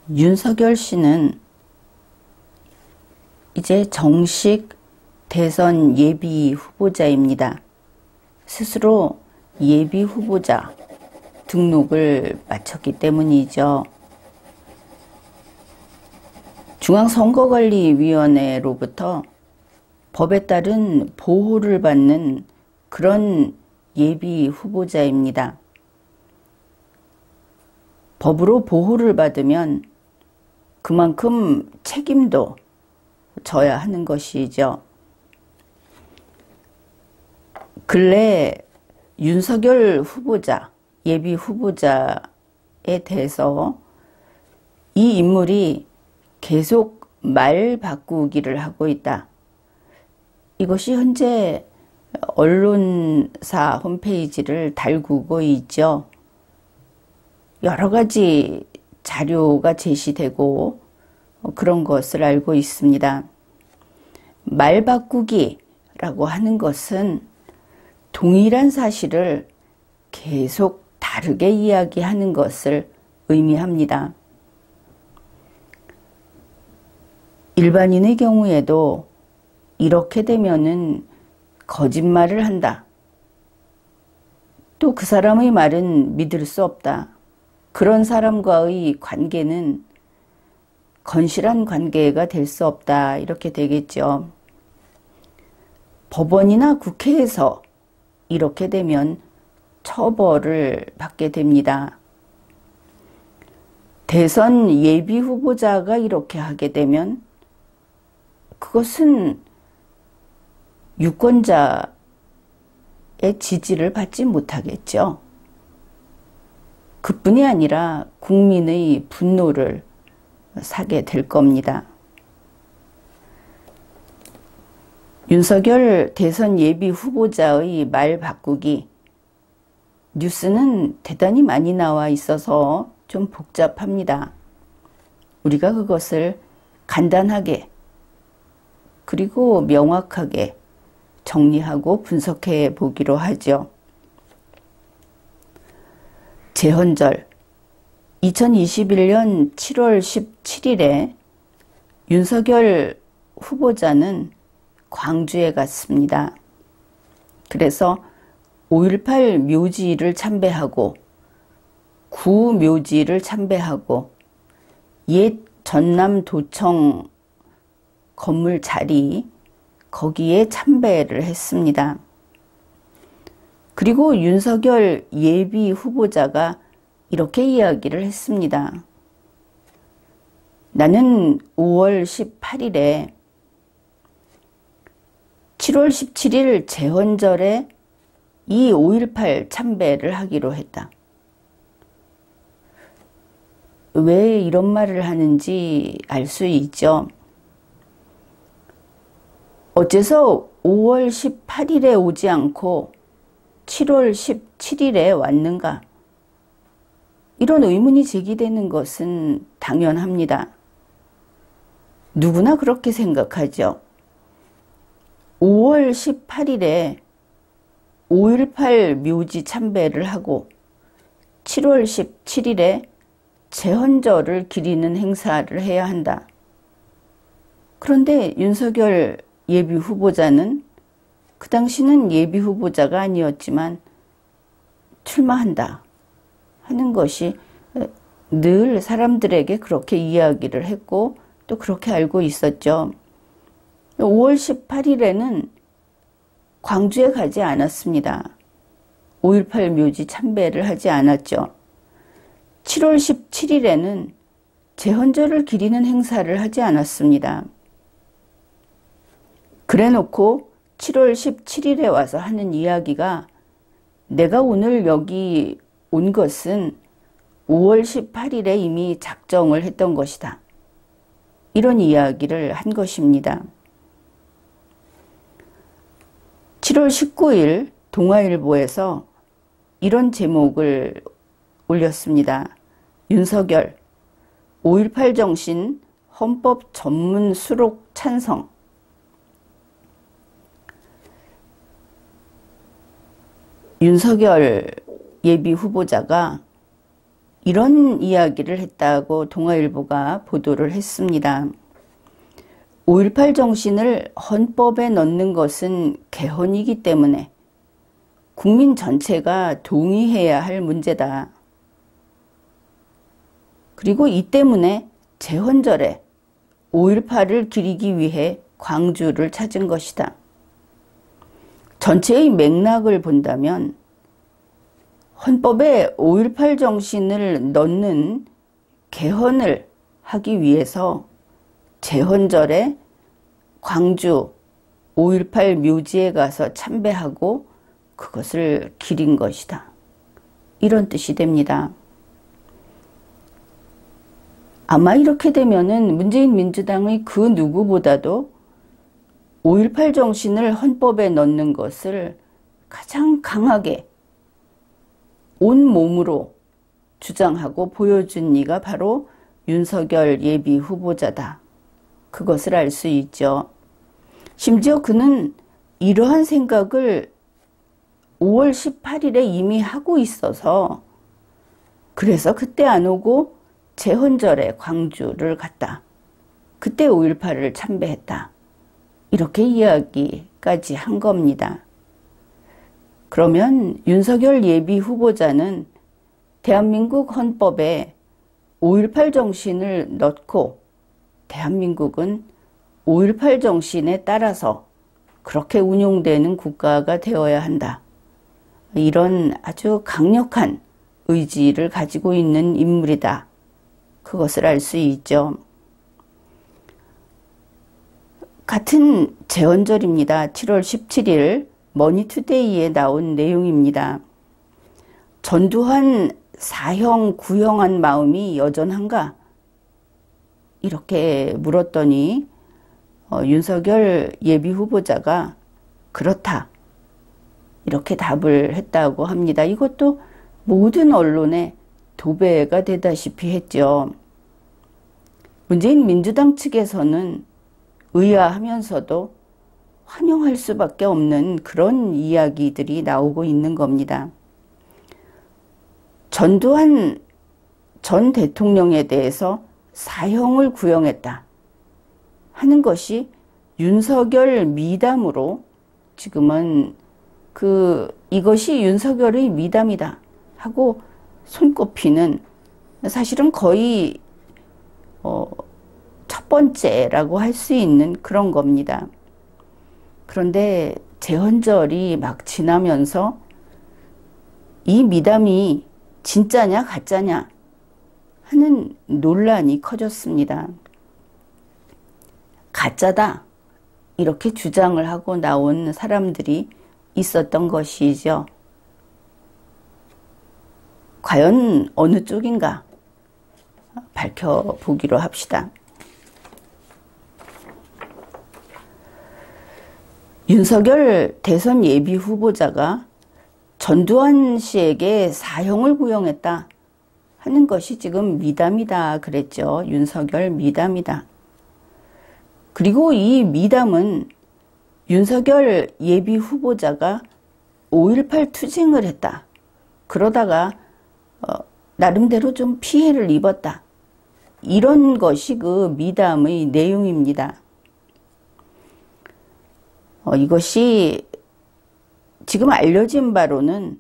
윤석열 씨는 이제 정식 대선 예비 후보자입니다. 스스로 예비 후보자 등록을 마쳤기 때문이죠. 중앙선거관리위원회로부터 법에 따른 보호를 받는 그런 예비 후보자입니다. 법으로 보호를 받으면 그만큼 책임도 져야 하는 것이죠. 근래 윤석열 후보자, 예비 후보자에 대해서 이 인물이 계속 말 바꾸기를 하고 있다. 이것이 현재 언론사 홈페이지를 달구고 있죠. 여러 가지 자료가 제시되고 그런 것을 알고 있습니다. 말 바꾸기라고 하는 것은 동일한 사실을 계속 다르게 이야기하는 것을 의미합니다. 일반인의 경우에도 이렇게 되면은 거짓말을 한다. 또 그 사람의 말은 믿을 수 없다. 그런 사람과의 관계는 건실한 관계가 될 수 없다. 이렇게 되겠죠. 법원이나 국회에서 이렇게 되면 처벌을 받게 됩니다. 대선 예비 후보자가 이렇게 하게 되면 그것은 유권자의 지지를 받지 못하겠죠. 그뿐이 아니라 국민의 분노를 사게 될 겁니다. 윤석열 대선 예비 후보자의 말 바꾸기, 뉴스는 대단히 많이 나와 있어서 좀 복잡합니다. 우리가 그것을 간단하게 그리고 명확하게 정리하고 분석해 보기로 하죠. 제헌절 2021년 7월 17일에 윤석열 후보자는 광주에 갔습니다. 그래서 5.18 묘지를 참배하고 구묘지를 참배하고 옛 전남도청 건물 자리 거기에 참배를 했습니다. 그리고 윤석열 예비 후보자가 이렇게 이야기를 했습니다. 나는 5월 18일에 7월 17일 제헌절에 이 5.18 참배를 하기로 했다. 왜 이런 말을 하는지 알 수 있죠. 어째서 5월 18일에 오지 않고 7월 17일에 왔는가? 이런 의문이 제기되는 것은 당연합니다. 누구나 그렇게 생각하죠. 5월 18일에 5.18 묘지 참배를 하고 7월 17일에 제헌절을 기리는 행사를 해야 한다. 그런데 윤석열 예비 후보자는 그 당시는 예비 후보자가 아니었지만 출마한다 하는 것이 늘 사람들에게 그렇게 이야기를 했고 또 그렇게 알고 있었죠. 5월 18일에는 광주에 가지 않았습니다. 5.18 묘지 참배를 하지 않았죠. 7월 17일에는 제헌절을 기리는 행사를 하지 않았습니다. 그래놓고 7월 17일에 와서 하는 이야기가 내가 오늘 여기 온 것은 5월 18일에 이미 작정을 했던 것이다. 이런 이야기를 한 것입니다. 7월 19일 동아일보에서 이런 제목을 올렸습니다. 윤석열 5.18 정신 헌법 전문 수록 찬성. 윤석열 예비 후보자가 이런 이야기를 했다고 동아일보가 보도를 했습니다. 5.18 정신을 헌법에 넣는 것은 개헌이기 때문에 국민 전체가 동의해야 할 문제다. 그리고 이 때문에 제헌절에 5.18을 기리기 위해 광주를 찾은 것이다. 전체의 맥락을 본다면 헌법에 5.18 정신을 넣는 개헌을 하기 위해서 제헌절에 광주 5.18 묘지에 가서 참배하고 그것을 기린 것이다. 이런 뜻이 됩니다. 아마 이렇게 되면은 문재인 민주당의 그 누구보다도 5.18 정신을 헌법에 넣는 것을 가장 강하게 온 몸으로 주장하고 보여준 이가 바로 윤석열 예비 후보자다. 그것을 알 수 있죠. 심지어 그는 이러한 생각을 5월 18일에 이미 하고 있어서 그래서 그때 안 오고 제헌절에 광주를 갔다. 그때 5.18을 참배했다. 이렇게 이야기까지 한 겁니다. 그러면 윤석열 예비 후보자는 대한민국 헌법에 5.18 정신을 넣고 대한민국은 5.18 정신에 따라서 그렇게 운용되는 국가가 되어야 한다. 이런 아주 강력한 의지를 가지고 있는 인물이다. 그것을 알 수 있죠. 같은 제헌절입니다. 7월 17일 머니투데이에 나온 내용입니다. 전두환 사형 구형한 마음이 여전한가? 이렇게 물었더니 윤석열 예비 후보자가 그렇다. 이렇게 답을 했다고 합니다. 이것도 모든 언론에 도배가 되다시피 했죠. 문재인 민주당 측에서는 의아하면서도 환영할 수밖에 없는 그런 이야기들이 나오고 있는 겁니다. 전두환 전 대통령에 대해서 사형을 구형했다 하는 것이 윤석열 미담으로 지금은 이것이 윤석열의 미담이다 하고 손꼽히는 사실은 거의 첫 번째라고 할 수 있는 그런 겁니다. 그런데 제헌절이 막 지나면서 이 미담이 진짜냐 가짜냐 하는 논란이 커졌습니다. 가짜다 이렇게 주장을 하고 나온 사람들이 있었던 것이죠. 과연 어느 쪽인가 밝혀보기로 합시다. 윤석열 대선 예비 후보자가 전두환 씨에게 사형을 구형했다 하는 것이 지금 미담이다 그랬죠. 윤석열 미담이다. 그리고 이 미담은 윤석열 예비 후보자가 5.18 투쟁을 했다. 그러다가 나름대로 좀 피해를 입었다. 이런 것이 그 미담의 내용입니다. 이것이 지금 알려진 바로는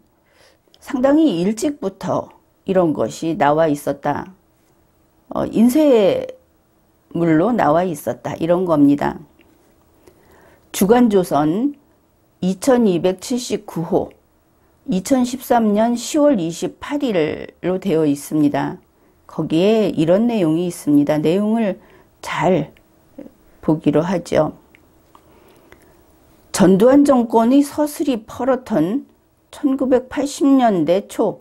상당히 일찍부터 이런 것이 나와 있었다. 인쇄물로 나와 있었다. 이런 겁니다. 주간조선 2279호 2013년 10월 28일로 되어 있습니다. 거기에 이런 내용이 있습니다. 내용을 잘 보기로 하죠. 전두환 정권이 서슬이 펄었던 1980년대 초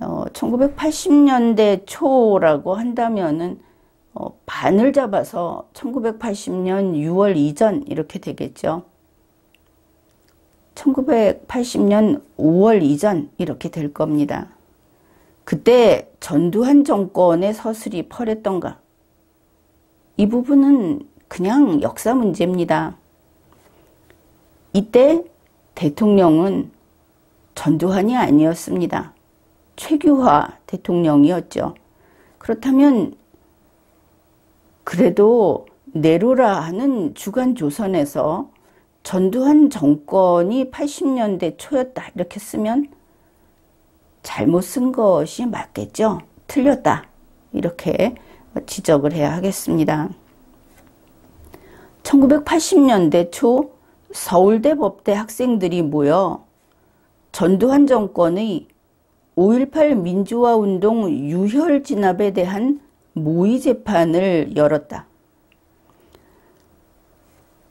1980년대 초라고 한다면은 반을 잡아서 1980년 6월 이전 이렇게 되겠죠. 1980년 5월 이전 이렇게 될 겁니다. 그때 전두환 정권의 서슬이 펄했던가? 이 부분은 그냥 역사 문제입니다. 이때 대통령은 전두환이 아니었습니다. 최규하 대통령이었죠. 그렇다면 그래도 내로라 하는 주간조선에서 전두환 정권이 80년대 초였다 이렇게 쓰면 잘못 쓴 것이 맞겠죠. 틀렸다 이렇게 지적을 해야 하겠습니다. 1980년대 초 서울대 법대 학생들이 모여 전두환 정권의 5.18 민주화운동 유혈 진압에 대한 모의 재판을 열었다.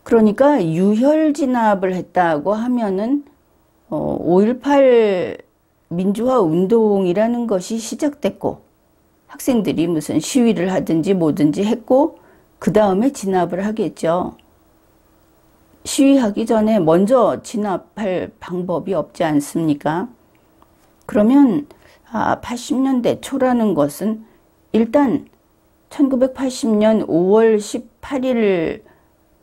그러니까 유혈 진압을 했다고 하면은 5.18 민주화 운동이라는 것이 시작됐고 학생들이 무슨 시위를 하든지 뭐든지 했고 그 다음에 진압을 하겠죠. 시위하기 전에 먼저 진압할 방법이 없지 않습니까? 그러면 80년대 초라는 것은 일단 1980년 5월 18일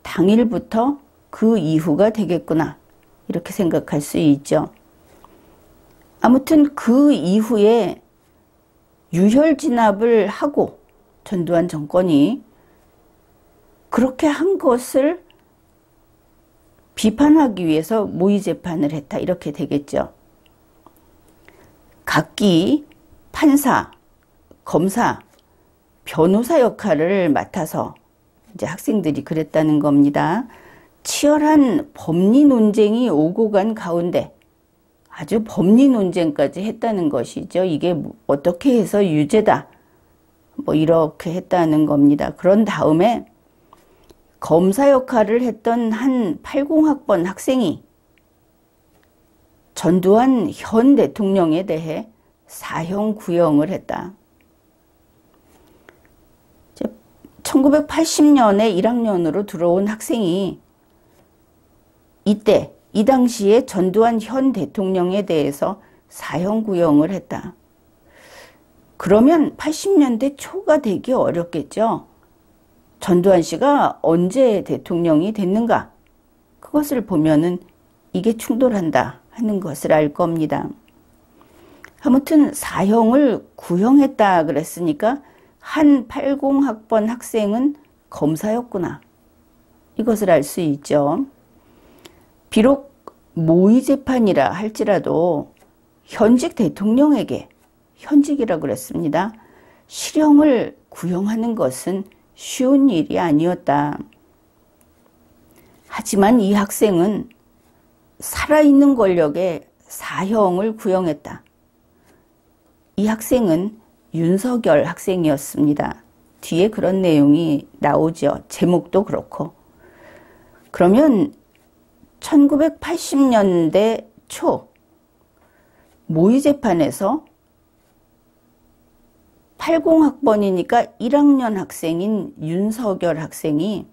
당일부터 그 이후가 되겠구나 이렇게 생각할 수 있죠. 아무튼 그 이후에 유혈 진압을 하고 전두환 정권이 그렇게 한 것을 비판하기 위해서 모의 재판을 했다 이렇게 되겠죠. 각기 판사, 검사, 변호사 역할을 맡아서 이제 학생들이 그랬다는 겁니다. 치열한 법리 논쟁이 오고 간 가운데 아주 법리 논쟁까지 했다는 것이죠. 이게 어떻게 해서 유죄다 뭐 이렇게 했다는 겁니다. 그런 다음에 검사 역할을 했던 한 80학번 학생이 전두환 현 대통령에 대해 사형 구형을 했다. 1980년에 1학년으로 들어온 학생이 이 당시에 전두환 현 대통령에 대해서 사형 구형을 했다. 그러면 80년대 초가 되기 어렵겠죠. 전두환 씨가 언제 대통령이 됐는가? 그것을 보면은 이게 충돌한다 하는 것을 알 겁니다. 아무튼 사형을 구형했다 그랬으니까 한 80학번 학생은 검사였구나. 이것을 알 수 있죠. 비록 모의 재판이라 할지라도 현직 대통령에게 현직이라고 그랬습니다. 실형을 구형하는 것은 쉬운 일이 아니었다. 하지만 이 학생은 살아있는 권력에 사형을 구형했다. 이 학생은 윤석열 학생이었습니다. 뒤에 그런 내용이 나오죠. 제목도 그렇고. 그러면 1980년대 초 모의 재판에서 80학번이니까 1학년 학생인 윤석열 학생이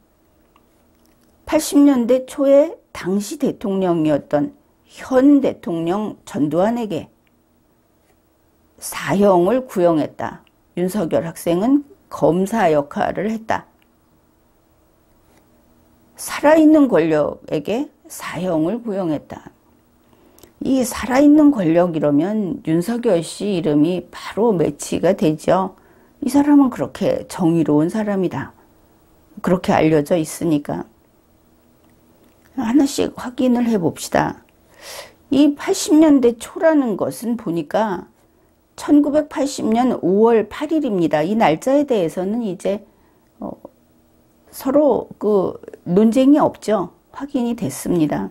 80년대 초에 당시 대통령이었던 현 대통령 전두환에게 사형을 구형했다. 윤석열 학생은 검사 역할을 했다. 살아있는 권력에게 사형을 구형했다. 이 살아있는 권력이라면 윤석열 씨 이름이 바로 매치가 되죠. 이 사람은 그렇게 정의로운 사람이다. 그렇게 알려져 있으니까. 하나씩 확인을 해봅시다. 이 80년대 초라는 것은 보니까 1980년 5월 8일입니다. 이 날짜에 대해서는 이제 서로 그 논쟁이 없죠. 확인이 됐습니다.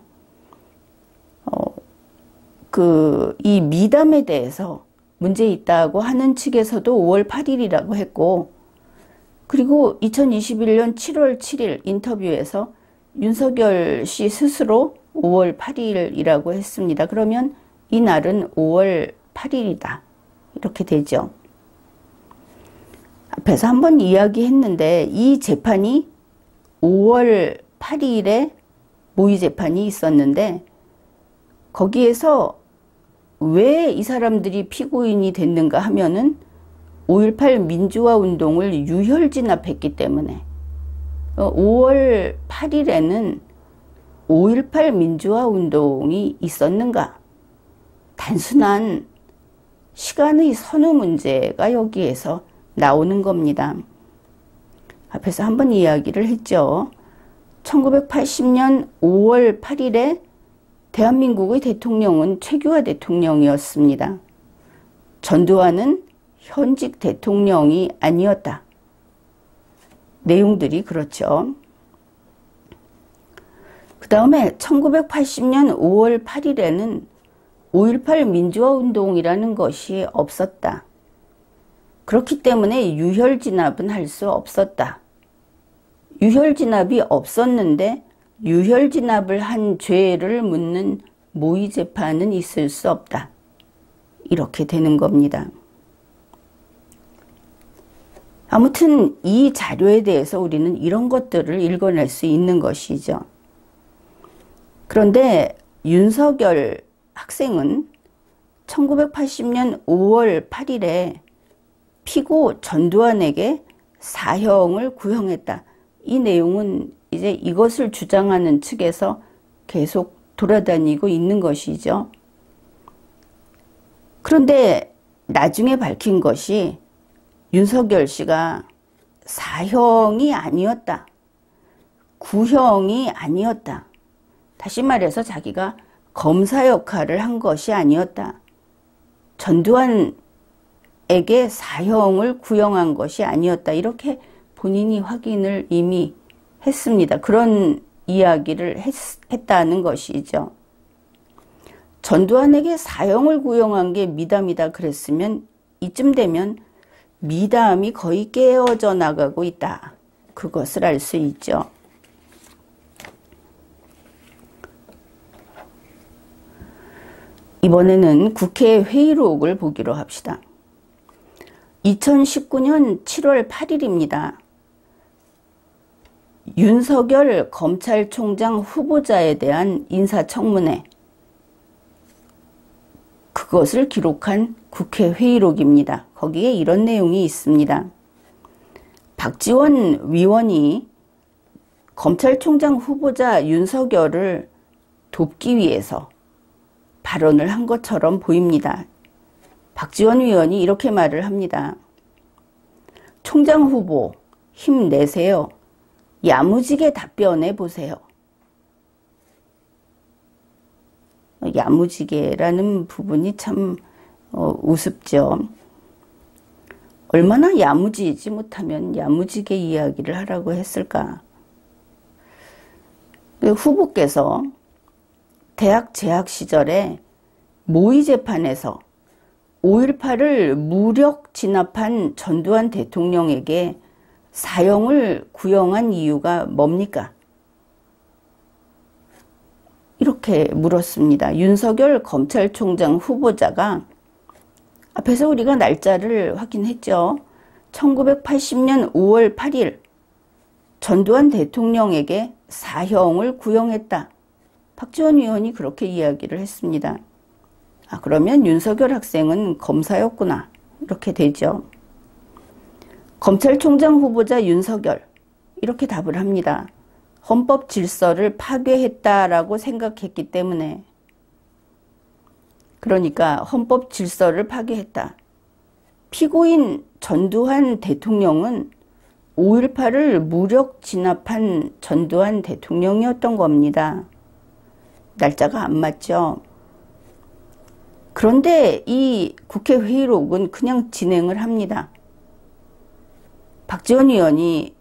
이 미담에 대해서 문제 있다고 하는 측에서도 5월 8일이라고 했고, 그리고 2021년 7월 7일 인터뷰에서 윤석열 씨 스스로 5월 8일이라고 했습니다. 그러면 이 날은 5월 8일이다. 이렇게 되죠. 앞에서 한번 이야기했는데 이 재판이 5월 8일에 모의 재판이 있었는데 거기에서 왜 이 사람들이 피고인이 됐는가 하면은 5.18 민주화 운동을 유혈 진압했기 때문에 5월 8일에는 5.18 민주화 운동이 있었는가? 단순한 시간의 선후 문제가 여기에서 나오는 겁니다. 앞에서 한번 이야기를 했죠. 1980년 5월 8일에 대한민국의 대통령은 최규하 대통령이었습니다. 전두환은 현직 대통령이 아니었다. 내용들이 그렇죠. 그 다음에 1980년 5월 8일에는 5.18 민주화운동이라는 것이 없었다. 그렇기 때문에 유혈진압은 할 수 없었다. 유혈진압이 없었는데 유혈진압을 한 죄를 묻는 모의재판은 있을 수 없다. 이렇게 되는 겁니다. 아무튼 이 자료에 대해서 우리는 이런 것들을 읽어낼 수 있는 것이죠. 그런데 윤석열 학생은 1980년 5월 8일에 피고 전두환에게 사형을 구형했다. 이 내용은 이제 이것을 주장하는 측에서 계속 돌아다니고 있는 것이죠. 그런데 나중에 밝힌 것이 윤석열 씨가 사형이 아니었다. 구형이 아니었다. 다시 말해서 자기가 검사 역할을 한 것이 아니었다. 전두환에게 사형을 구형한 것이 아니었다. 이렇게 본인이 확인을 이미 했습니다. 그런 이야기를 했다는 것이죠. 전두환에게 사형을 구형한 게 미담이다 그랬으면 이쯤 되면 미담이 거의 깨어져 나가고 있다. 그것을 알 수 있죠. 이번에는 국회 회의록을 보기로 합시다. 2019년 7월 8일입니다. 윤석열 검찰총장 후보자에 대한 인사청문회. 그것을 기록한 국회 회의록입니다. 거기에 이런 내용이 있습니다. 박지원 위원이 검찰총장 후보자 윤석열을 돕기 위해서 발언을 한 것처럼 보입니다. 박지원 위원이 이렇게 말을 합니다. 총장 후보 힘내세요. 야무지게 답변해 보세요. 야무지게라는 부분이 참 우습죠. 얼마나 야무지지 못하면 야무지게 이야기를 하라고 했을까. 후보께서 대학 재학 시절에 모의재판에서 5.18을 무력 진압한 전두환 대통령에게 사형을 구형한 이유가 뭡니까? 이렇게 물었습니다. 윤석열 검찰총장 후보자가 앞에서 우리가 날짜를 확인했죠. 1980년 5월 8일 전두환 대통령에게 사형을 구형했다. 박지원 의원이 그렇게 이야기를 했습니다. 아, 그러면 윤석열 학생은 검사였구나. 이렇게 되죠. 검찰총장 후보자 윤석열 이렇게 답을 합니다. 헌법 질서를 파괴했다라고 생각했기 때문에. 그러니까 헌법 질서를 파괴했다. 피고인 전두환 대통령은 5.18을 무력 진압한 전두환 대통령이었던 겁니다. 날짜가 안 맞죠. 그런데 이 국회 회의록은 그냥 진행을 합니다. 박지원 의원이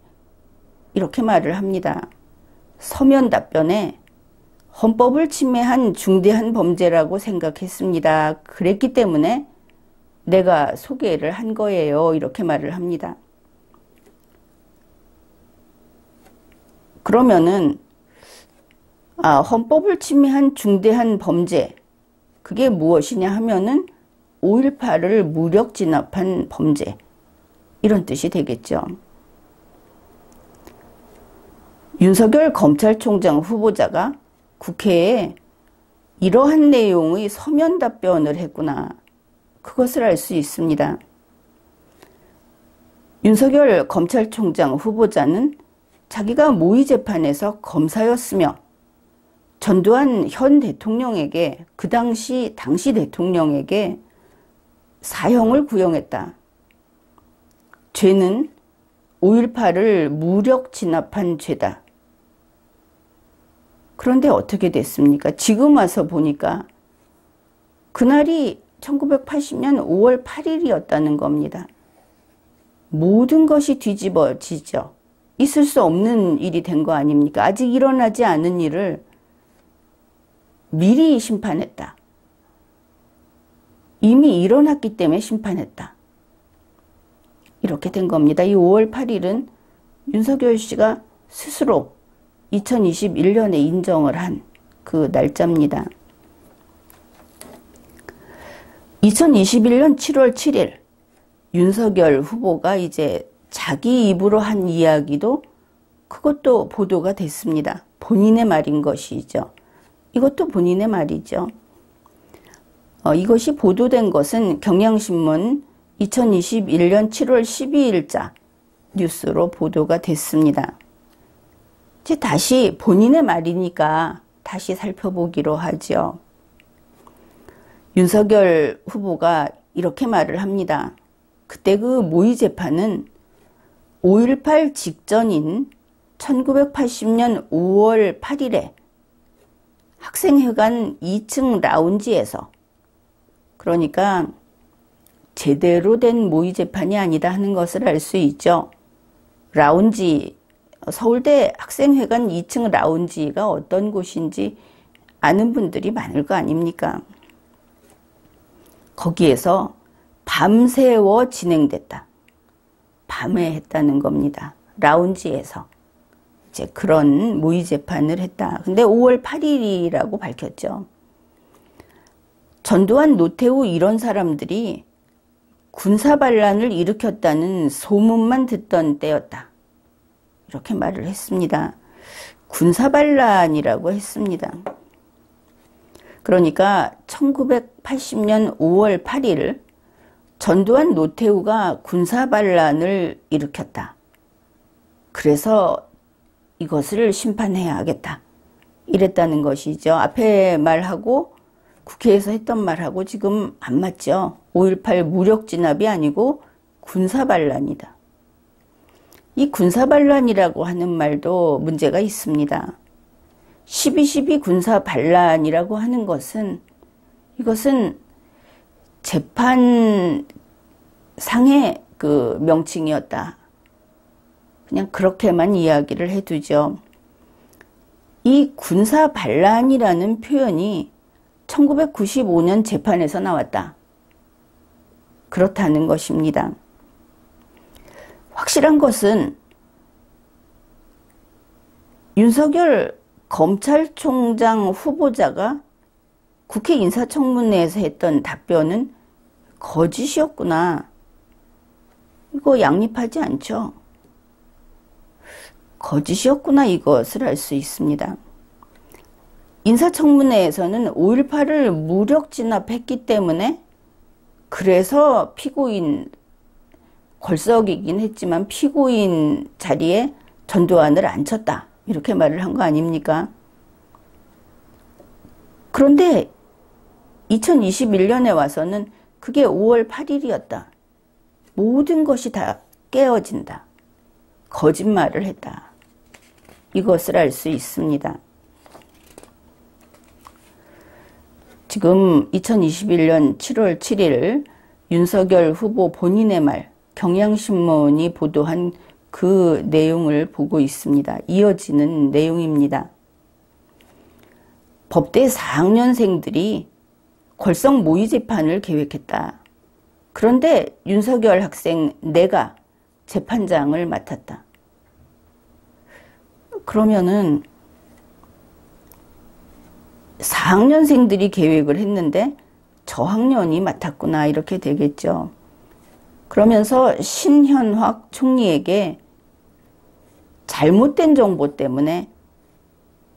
이렇게 말을 합니다. 서면 답변에 헌법을 침해한 중대한 범죄라고 생각했습니다. 그랬기 때문에 내가 소개를 한 거예요. 이렇게 말을 합니다. 그러면은 헌법을 침해한 중대한 범죄 그게 무엇이냐 하면은 5.18을 무력 진압한 범죄 이런 뜻이 되겠죠. 윤석열 검찰총장 후보자가 국회에 이러한 내용의 서면 답변을 했구나. 그것을 알 수 있습니다. 윤석열 검찰총장 후보자는 자기가 모의재판에서 검사였으며 전두환 현 대통령에게 당시 대통령에게 사형을 구형했다. 죄는 5.18을 무력 진압한 죄다. 그런데 어떻게 됐습니까? 지금 와서 보니까 그날이 1980년 5월 8일이었다는 겁니다. 모든 것이 뒤집어지죠. 있을 수 없는 일이 된 거 아닙니까? 아직 일어나지 않은 일을 미리 심판했다. 이미 일어났기 때문에 심판했다. 이렇게 된 겁니다. 이 5월 8일은 윤석열 씨가 스스로 2021년에 인정을 한 그 날짜입니다. 2021년 7월 7일 윤석열 후보가 이제 자기 입으로 한 이야기도 그것도 보도가 됐습니다. 본인의 말인 것이죠. 이것도 본인의 말이죠. 이것이 보도된 것은 경향신문 2021년 7월 12일자 뉴스로 보도가 됐습니다. 이제 다시 본인의 말이니까 다시 살펴보기로 하죠. 윤석열 후보가 이렇게 말을 합니다. 그때 그 모의 재판은 5.18 직전인 1980년 5월 8일에 학생회관 2층 라운지에서, 그러니까 제대로 된 모의 재판이 아니다 하는 것을 알 수 있죠. 라운지, 서울대 학생회관 2층 라운지가 어떤 곳인지 아는 분들이 많을 거 아닙니까? 거기에서 밤새워 진행됐다. 밤에 했다는 겁니다. 라운지에서. 이제 그런 모의 재판을 했다. 근데 5월 8일이라고 밝혔죠. 전두환, 노태우 이런 사람들이 군사반란을 일으켰다는 소문만 듣던 때였다. 이렇게 말을 했습니다. 군사반란이라고 했습니다. 그러니까 1980년 5월 8일 전두환, 노태우가 군사반란을 일으켰다. 그래서 이것을 심판해야 하겠다. 이랬다는 것이죠. 앞에 말하고 국회에서 했던 말하고 지금 안 맞죠. 5.18 무력 진압이 아니고 군사반란이다. 이 군사반란이라고 하는 말도 문제가 있습니다. 12.12 군사반란이라고 하는 것은, 이것은 재판상의 그 명칭이었다. 그냥 그렇게만 이야기를 해두죠. 이 군사반란이라는 표현이 1995년 재판에서 나왔다. 그렇다는 것입니다. 확실한 것은 윤석열 검찰총장 후보자가 국회 인사청문회에서 했던 답변은 거짓이었구나. 이거 양립하지 않죠. 거짓이었구나, 이것을 알 수 있습니다. 인사청문회에서는 5.18을 무력 진압했기 때문에, 그래서 피고인, 걸석이긴 했지만 피고인 자리에 전두환을 앉혔다. 이렇게 말을 한 거 아닙니까? 그런데 2021년에 와서는 그게 5월 8일이었다. 모든 것이 다 깨어진다. 거짓말을 했다. 이것을 알 수 있습니다. 지금 2021년 7월 7일 윤석열 후보 본인의 말, 경향신문이 보도한 그 내용을 보고 있습니다. 이어지는 내용입니다. 법대 4학년생들이 걸석 모의 재판을 계획했다. 그런데 윤석열 학생 내가 재판장을 맡았다. 그러면은 4학년생들이 계획을 했는데 저학년이 맡았구나, 이렇게 되겠죠. 그러면서 신현확 총리에게 잘못된 정보 때문에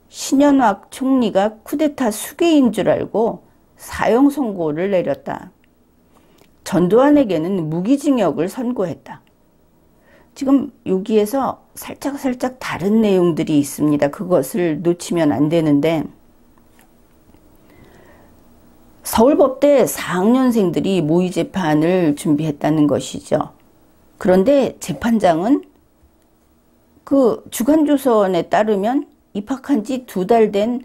신현확 총리가 쿠데타 수괴인 줄 알고 사형 선고를 내렸다. 전두환에게는 무기징역을 선고했다. 지금 여기에서 살짝 다른 내용들이 있습니다. 그것을 놓치면 안 되는데, 서울법대 4학년생들이 모의 재판을 준비했다는 것이죠. 그런데 재판장은 그 주간조선에 따르면 입학한 지 2달 된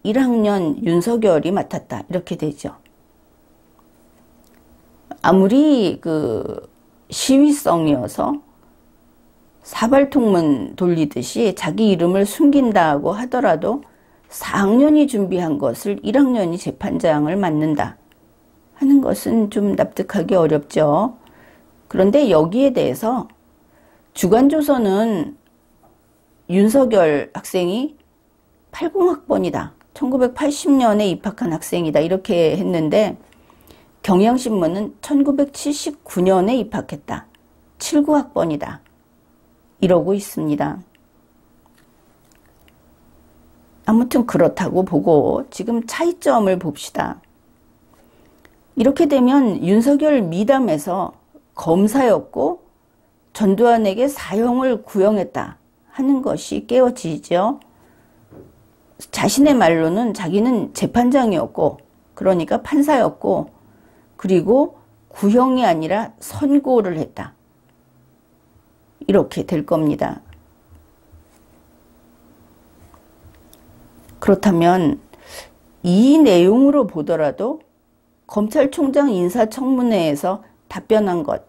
1학년 윤석열이 맡았다. 이렇게 되죠. 아무리 그 시위성이어서 사발통문 돌리듯이 자기 이름을 숨긴다고 하더라도 4학년이 준비한 것을 1학년이 재판장을 맡는다 하는 것은 좀 납득하기 어렵죠. 그런데 여기에 대해서 주간조선은 윤석열 학생이 80학번이다. 1980년에 입학한 학생이다. 이렇게 했는데 경향신문은 1979년에 입학했다. 79학번이다. 이러고 있습니다. 아무튼 그렇다고 보고 지금 차이점을 봅시다. 이렇게 되면 윤석열 미담에서 검사였고 전두환에게 사형을 구형했다 하는 것이 깨어지죠. 자신의 말로는 자기는 재판장이었고, 그러니까 판사였고, 그리고 구형이 아니라 선고를 했다. 이렇게 될 겁니다. 그렇다면 이 내용으로 보더라도 검찰총장 인사청문회에서 답변한 것,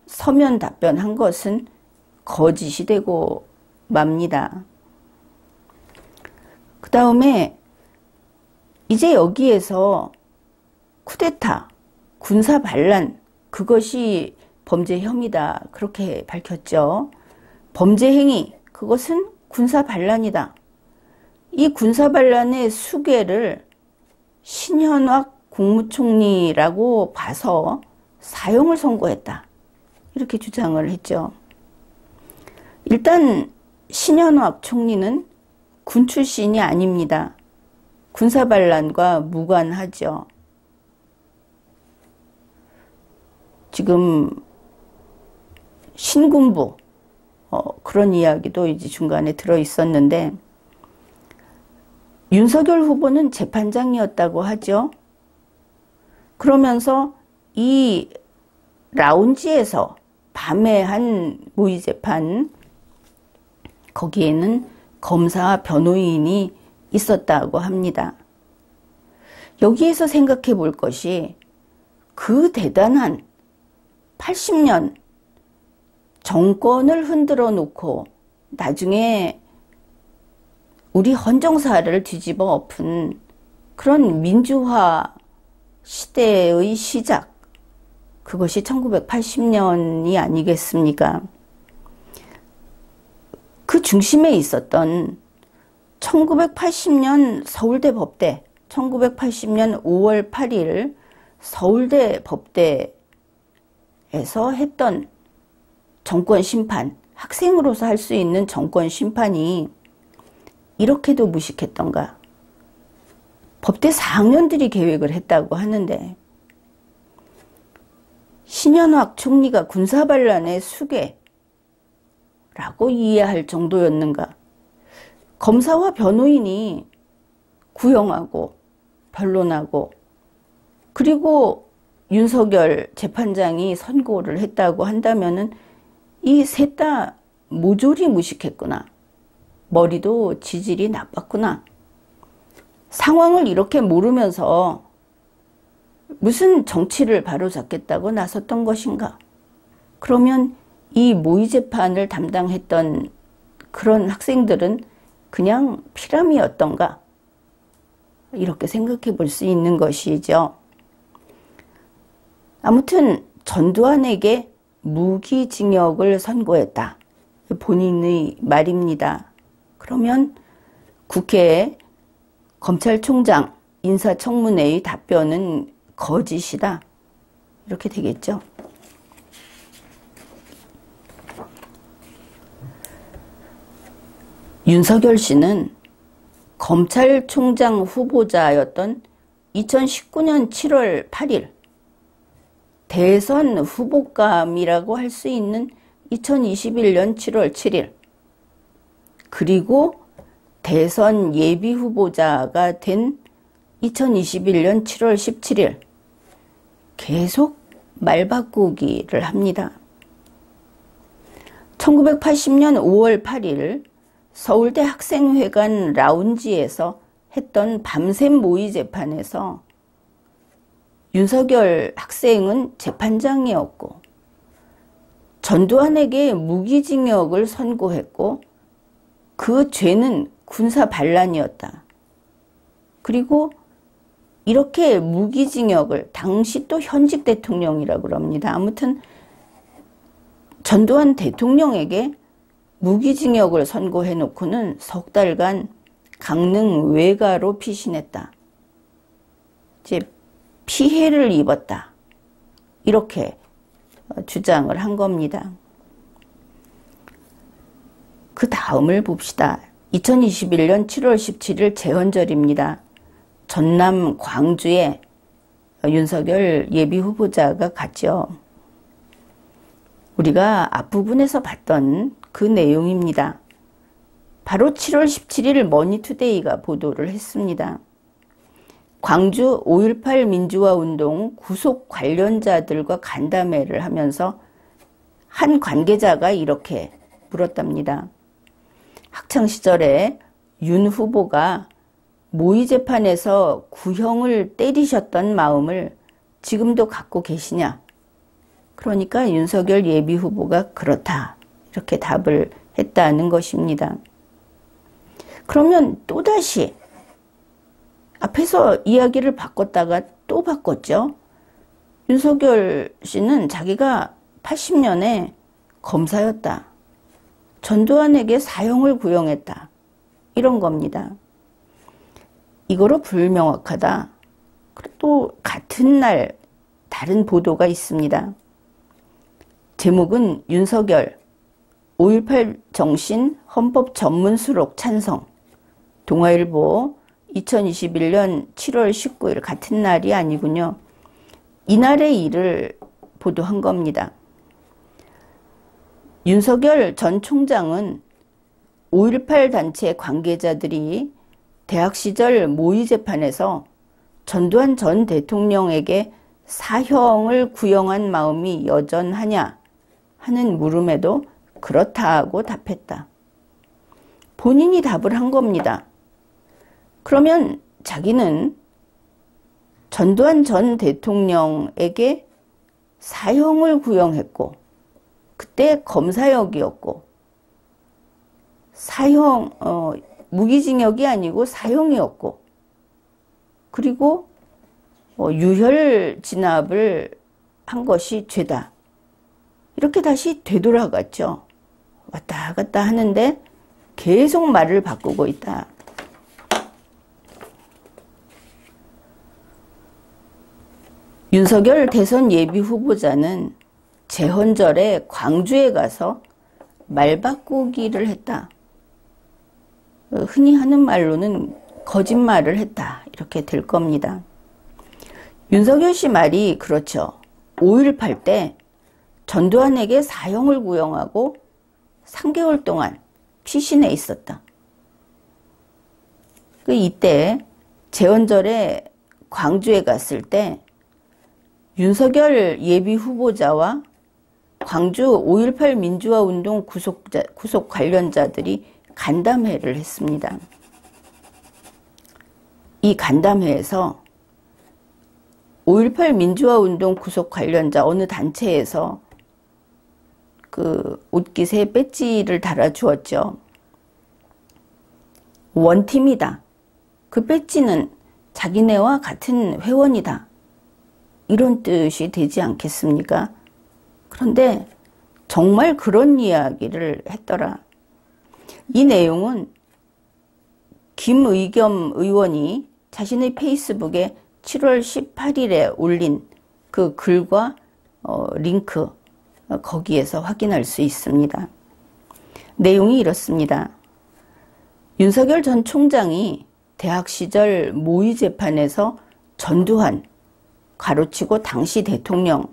서면 답변한 것은 거짓이 되고 맙니다. 그 다음에 이제 여기에서 쿠데타, 군사 반란, 그것이 범죄 혐의다. 그렇게 밝혔죠. 범죄 행위, 그것은 군사 반란이다. 이 군사 반란의 수괴를 신현확 국무총리라고 봐서 사형을 선고했다. 이렇게 주장을 했죠. 일단 신현확 총리는 군 출신이 아닙니다. 군사 반란과 무관하죠. 지금 신군부 그런 이야기도 이제 중간에 들어 있었는데 윤석열 후보는 재판장이었다고 하죠. 그러면서 이 라운지에서 밤에 한 모의 재판, 거기에는 검사와 변호인이 있었다고 합니다. 여기에서 생각해 볼 것이 그 대단한 80년 정권을 흔들어 놓고 나중에 우리 헌정사를 뒤집어 엎은 그런 민주화 시대의 시작, 그것이 1980년이 아니겠습니까? 그 중심에 있었던 1980년 서울대 법대, 1980년 5월 8일 서울대 법대에서 했던 정권 심판, 학생으로서 할 수 있는 정권 심판이 이렇게도 무식했던가. 법대 4학년들이 계획을 했다고 하는데 신현확 총리가 군사반란의 수괴라고 이해할 정도였는가. 검사와 변호인이 구형하고 변론하고 그리고 윤석열 재판장이 선고를 했다고 한다면은 이 셋 다 모조리 무식했구나. 머리도 지질이 나빴구나. 상황을 이렇게 모르면서 무슨 정치를 바로잡겠다고 나섰던 것인가? 그러면 이 모의 재판을 담당했던 그런 학생들은 그냥 피람이었던가? 이렇게 생각해 볼 수 있는 것이죠. 아무튼 전두환에게 무기징역을 선고했다. 본인의 말입니다. 그러면 국회에 검찰총장 인사청문회의 답변은 거짓이다. 이렇게 되겠죠. 윤석열 씨는 검찰총장 후보자였던 2019년 7월 8일 대선 후보감이라고 할 수 있는 2021년 7월 7일 그리고 대선 예비후보자가 된 2021년 7월 17일 계속 말 바꾸기를 합니다. 1980년 5월 8일 서울대 학생회관 라운지에서 했던 밤샘 모의 재판에서 윤석열 학생은 재판장이었고 전두환에게 무기징역을 선고했고 그 죄는 군사 반란이었다. 그리고 이렇게 무기징역을, 당시 또 현직 대통령이라고 그럽니다. 아무튼 전두환 대통령에게 무기징역을 선고해 놓고는 석 달간 강릉 외가로 피신했다. 이제 피해를 입었다. 이렇게 주장을 한 겁니다. 그 다음을 봅시다. 2021년 7월 17일 제헌절입니다. 전남 광주에 윤석열 예비후보자가 갔죠. 우리가 앞부분에서 봤던 그 내용입니다. 바로 7월 17일 머니투데이가 보도를 했습니다. 광주 5.18 민주화운동 구속 관련자들과 간담회를 하면서 한 관계자가 이렇게 물었답니다. 학창시절에 윤 후보가 모의재판에서 구형을 때리셨던 마음을 지금도 갖고 계시냐? 그러니까 윤석열 예비후보가 그렇다. 이렇게 답을 했다는 것입니다. 그러면 또다시 앞에서 이야기를 바꿨다가 또 바꿨죠. 윤석열 씨는 자기가 80년에 검사였다. 전두환에게 사형을 구형했다. 이런 겁니다. 이거로 불명확하다. 또 같은 날 다른 보도가 있습니다. 제목은 윤석열 5.18 정신 헌법 전문 수록 찬성. 동아일보 2021년 7월 19일 같은 날이 아니군요. 이날의 일을 보도한 겁니다. 윤석열 전 총장은 5.18 단체 관계자들이 대학 시절 모의 재판에서 전두환 전 대통령에게 사형을 구형한 마음이 여전하냐 하는 물음에도 그렇다고 답했다. 본인이 답을 한 겁니다. 그러면 자기는 전두환 전 대통령에게 사형을 구형했고 그때 검사역이었고 사형 무기징역이 아니고 사형이었고 그리고 유혈 진압을 한 것이 죄다. 이렇게 다시 되돌아갔죠. 왔다 갔다 하는데 계속 말을 바꾸고 있다. 윤석열 대선 예비 후보자는 제헌절에 광주에 가서 말 바꾸기를 했다. 흔히 하는 말로는 거짓말을 했다. 이렇게 될 겁니다. 윤석열 씨 말이 그렇죠. 5.18 때 전두환에게 사형을 구형하고 3개월 동안 피신해 있었다. 이때 제헌절에 광주에 갔을 때 윤석열 예비 후보자와 광주 5.18 민주화운동 구속 관련자들이 간담회를 했습니다. 이 간담회에서 5.18 민주화운동 구속 관련자 어느 단체에서 그 옷깃에 배지를 달아주었죠. 원팀이다. 그 배지는 자기네와 같은 회원이다. 이런 뜻이 되지 않겠습니까? 그런데 정말 그런 이야기를 했더라. 이 내용은 김의겸 의원이 자신의 페이스북에 7월 18일에 올린 그 글과 링크 거기에서 확인할 수 있습니다. 내용이 이렇습니다. 윤석열 전 총장이 대학 시절 모의 재판에서 전두환 가로치고 당시 대통령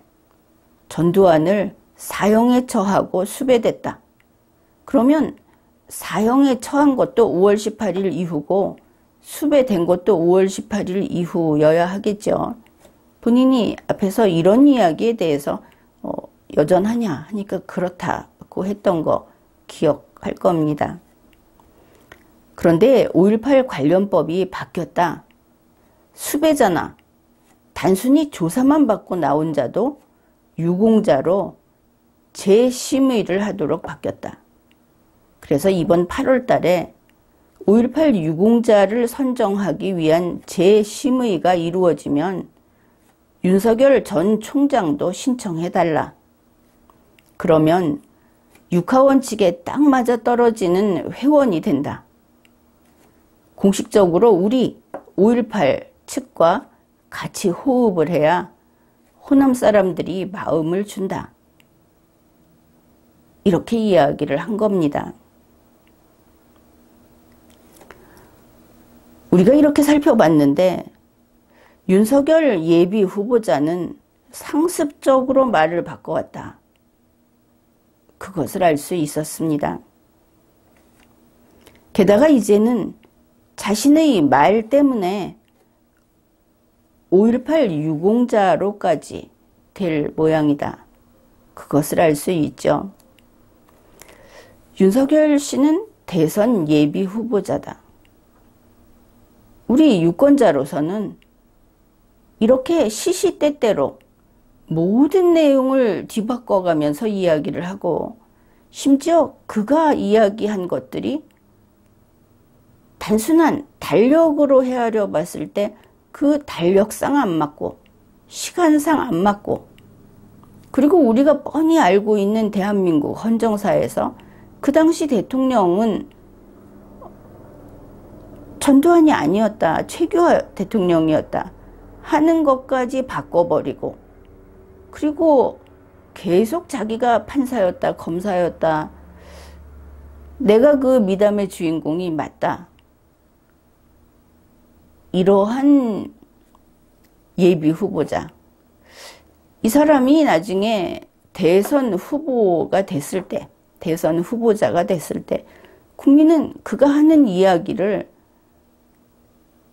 전두환을 사형에 처하고 수배됐다. 그러면 사형에 처한 것도 5월 18일 이후고 수배된 것도 5월 18일 이후여야 하겠죠. 본인이 앞에서 이런 이야기에 대해서 여전하냐 하니까 그렇다고 했던 거 기억할 겁니다. 그런데 5.18 관련법이 바뀌었다. 수배자나 단순히 조사만 받고 나온 자도 유공자로 재심의를 하도록 바뀌었다. 그래서 이번 8월 달에 5.18 유공자를 선정하기 위한 재심의가 이루어지면 윤석열 전 총장도 신청해달라. 그러면 육하원칙에 딱 맞아 떨어지는 회원이 된다. 공식적으로 우리 5.18 측과 같이 호흡을 해야 호남 사람들이 마음을 준다. 이렇게 이야기를 한 겁니다. 우리가 이렇게 살펴봤는데 윤석열 예비 후보자는 상습적으로 말을 바꿔왔다. 그것을 알 수 있었습니다. 게다가 이제는 자신의 말 때문에 5.18 유공자로까지 될 모양이다. 그것을 알 수 있죠. 윤석열 씨는 대선 예비 후보자다. 우리 유권자로서는 이렇게 시시때때로 모든 내용을 뒤바꿔가면서 이야기를 하고 심지어 그가 이야기한 것들이 단순한 달력으로 헤아려 봤을 때 그 달력상 안 맞고 시간상 안 맞고 그리고 우리가 뻔히 알고 있는 대한민국 헌정사에서 그 당시 대통령은 전두환이 아니었다. 최규하 대통령이었다. 하는 것까지 바꿔버리고 그리고 계속 자기가 판사였다. 검사였다. 내가 그 미담의 주인공이 맞다. 이러한 예비 후보자. 이 사람이 나중에 대선 후보가 됐을 때, 대선 후보자가 됐을 때 국민은 그가 하는 이야기를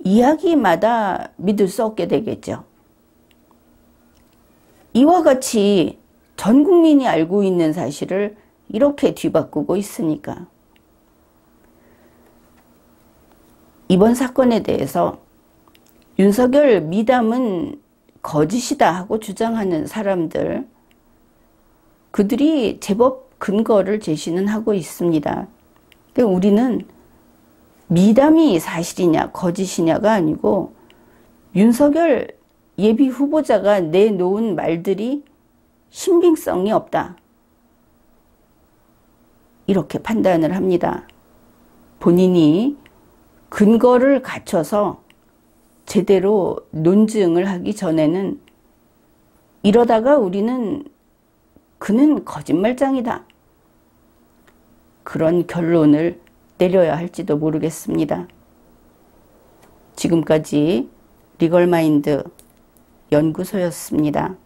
이야기마다 믿을 수 없게 되겠죠. 이와 같이 전 국민이 알고 있는 사실을 이렇게 뒤바꾸고 있으니까 이번 사건에 대해서 윤석열 미담은 거짓이다 하고 주장하는 사람들, 그들이 제법 근거를 제시는 하고 있습니다. 근데 우리는 미담이 사실이냐 거짓이냐가 아니고 윤석열 예비 후보자가 내놓은 말들이 신빙성이 없다. 이렇게 판단을 합니다. 본인이 근거를 갖춰서 제대로 논증을 하기 전에는 이러다가 우리는 그는 거짓말장이다. 그런 결론을 내려야 할지도 모르겠습니다. 지금까지 리걸마인드 연구소였습니다.